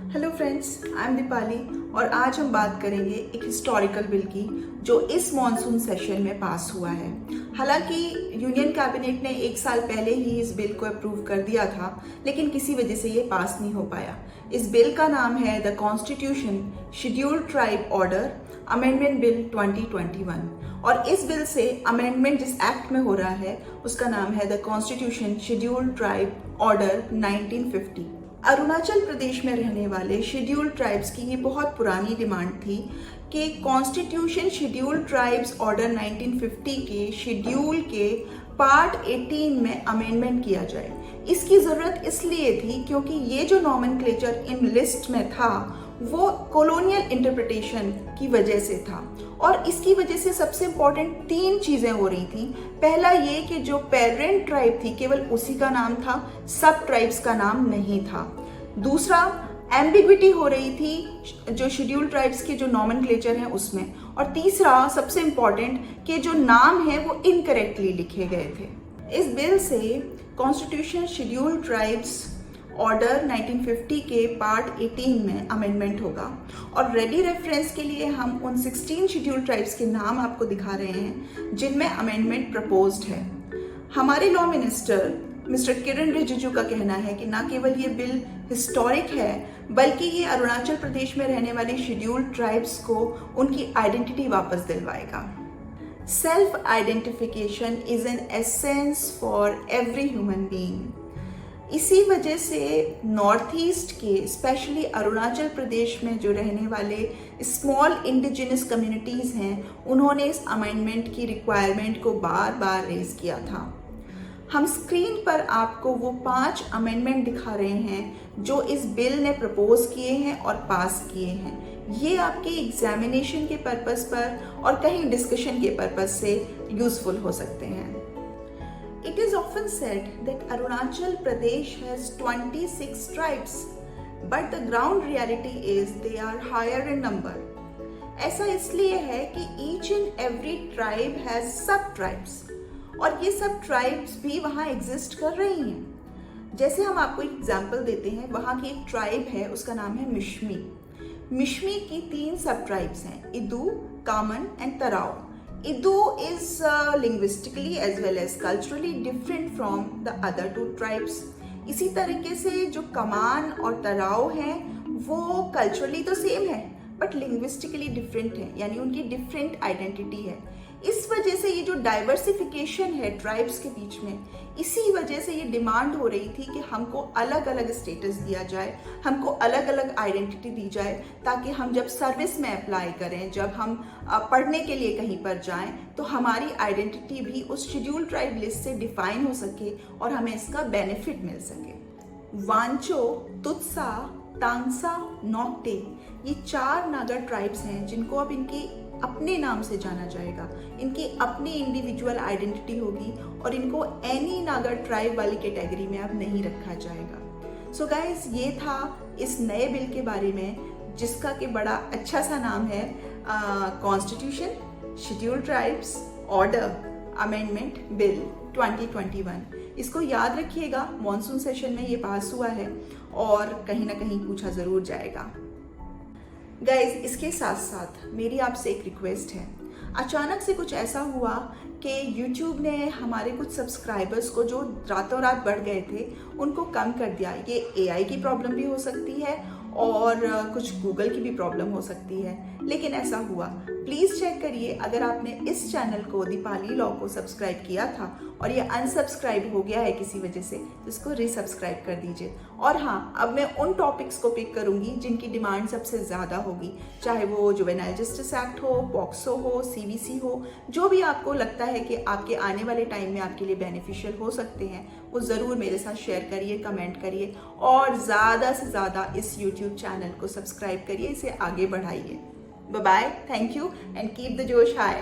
Hello friends, I am Deepali और आज हम बात करेंगे एक हिस्टोरिकल बिल की जो इस मॉनसून सेशन में पास हुआ है। हालांकि यूनियन कैबिनेट ने 1 साल पहले ही इस बिल को अप्रूव कर दिया था, लेकिन किसी वजह से ये पास नहीं हो पाया। इस बिल का नाम है the constitution scheduled tribe order amendment bill 2021 और इस बिल से अमेंडमेंट जिस एक्ट में हो रहा है उसका नाम है the constitution scheduled tribe order 1950। Arunachal Pradesh में रहने वाले शेड्यूल्ड ट्राइब्स की ये बहुत पुरानी डिमांड थी कि कॉन्स्टिट्यूशन शेड्यूल्ड ट्राइब्स ऑर्डर 1950 के शेड्यूल के पार्ट 18 में अमेंडमेंट किया जाए। इसकी ज़रूरत इसलिए थी क्योंकि ये जो नॉमेनक्लेचर इन लिस्ट में था वो कॉलोनियल इंटरप्रिटेशन की वजह से था और इसकी वजह से सबसे इम्पॉर्टेंट 3 चीज़ें हो रही थी। पहला ये कि जो पेरेंट ट्राइब थी केवल उसी का नाम था, सब ट्राइब्स का नाम नहीं था। दूसरा, एम्बिग्विटी हो रही थी जो शेड्यूल ट्राइब्स के जो नॉमेनक्लेचर हैं उसमें। और तीसरा सबसे इम्पॉर्टेंट कि जो नाम है वो इनकरेक्टली लिखे गए थे। इस बिल से कॉन्स्टिट्यूशन शेड्यूल ट्राइब्स ऑर्डर 1950 के पार्ट 18 में अमेंडमेंट होगा और रेडी रेफरेंस के लिए हम उन 16 शेड्यूल ट्राइब्स के नाम आपको दिखा रहे हैं जिनमें अमेंडमेंट प्रपोज्ड है। हमारे लॉ मिनिस्टर मिस्टर किरण रिजिजू का कहना है कि न केवल ये बिल हिस्टोरिक है बल्कि ये अरुणाचल प्रदेश में रहने वाले शेड्यूल्ड ट्राइब्स को उनकी आइडेंटिटी वापस दिलवाएगा। Self identification is an essence for every human being. इसी वजह से नॉर्थ ईस्ट के स्पेशली अरुणाचल प्रदेश में जो रहने वाले स्मॉल इंडिजिनस कम्युनिटीज़ हैं उन्होंने इस अमेंडमेंट की रिक्वायरमेंट को बार बार रेज किया था। हम स्क्रीन पर आपको वो 5 अमेंडमेंट दिखा रहे हैं जो इस बिल ने प्रपोज किए हैं और पास किए हैं। ये आपके एग्जामिनेशन के पर्पस पर और कहीं डिस्कशन के पर्पस से यूजफुल हो सकते हैं। It is often said that Arunachal Pradesh has 26 tribes, but the ground reality is they are higher in number. ऐसा इसलिए है कि each and every tribe has sub-tribes और ये सब ट्राइब्स भी वहाँ एग्जिस्ट कर रही हैं। जैसे हम आपको एक एग्जाम्पल देते हैं, वहाँ की एक ट्राइब है उसका नाम है मिश्मी। मिश्मी की 3 सब ट्राइब्स हैं, इदू, कामन and तराव। Idu is linguistically as well as culturally different from the other 2 tribes. इसी तरीके से जो कमान और तराव हैं वो कल्चरली तो सेम है बट लिंग्विस्टिकली डिफरेंट है, यानी उनकी डिफरेंट आइडेंटिटी है। इस वजह से ये जो डाइवर्सिफिकेशन है ट्राइब्स के बीच में, इसी वजह से ये डिमांड हो रही थी कि हमको अलग अलग स्टेटस दिया जाए, हमको अलग अलग आइडेंटिटी दी जाए ताकि हम जब सर्विस में अप्लाई करें, जब हम पढ़ने के लिए कहीं पर जाएं तो हमारी आइडेंटिटी भी उस शेड्यूल ट्राइब लिस्ट से डिफाइन हो सके और हमें इसका बेनिफिट मिल सके। वांचो, तुत्सा, तांगसा, नोक्टे ये 4 नागा ट्राइब्स हैं जिनको अब इनकी अपने नाम से जाना जाएगा, इनकी अपनी इंडिविजुअल आइडेंटिटी होगी और इनको एनी नागा ट्राइब वाली कैटेगरी में अब नहीं रखा जाएगा। सो गाइज, ये था इस नए बिल के बारे में जिसका कि बड़ा अच्छा सा नाम है constitution scheduled tribes order amendment bill 2021। इसको याद रखिएगा, मॉनसून सेशन में ये पास हुआ है और कहीं ना कहीं पूछा ज़रूर जाएगा। गाइज, इसके साथ साथ मेरी आपसे एक रिक्वेस्ट है। अचानक से कुछ ऐसा हुआ कि YouTube ने हमारे कुछ सब्सक्राइबर्स को जो रातों रात बढ़ गए थे उनको कम कर दिया। ये AI की प्रॉब्लम भी हो सकती है और कुछ गूगल की भी प्रॉब्लम हो सकती है, लेकिन ऐसा हुआ। प्लीज़ चेक करिए, अगर आपने इस चैनल को दीपाली लॉ को सब्सक्राइब किया था और ये अनसब्सक्राइब हो गया है किसी वजह से, तो इसको रीसब्सक्राइब कर दीजिए। और हाँ, अब मैं उन टॉपिक्स को पिक करूँगी जिनकी डिमांड सबसे ज़्यादा होगी, चाहे वो जुवेनाइल जस्टिस एक्ट हो, पॉक्सो हो, CVC हो, जो भी आपको लगता है कि आपके आने वाले टाइम में आपके लिए बेनिफिशियल हो सकते हैं वो ज़रूर मेरे साथ शेयर करिए, कमेंट करिए और ज़्यादा से ज़्यादा इस YouTube चैनल को सब्सक्राइब करिए, इसे आगे बढ़ाइए। Bye bye, thank you and keep the josh high.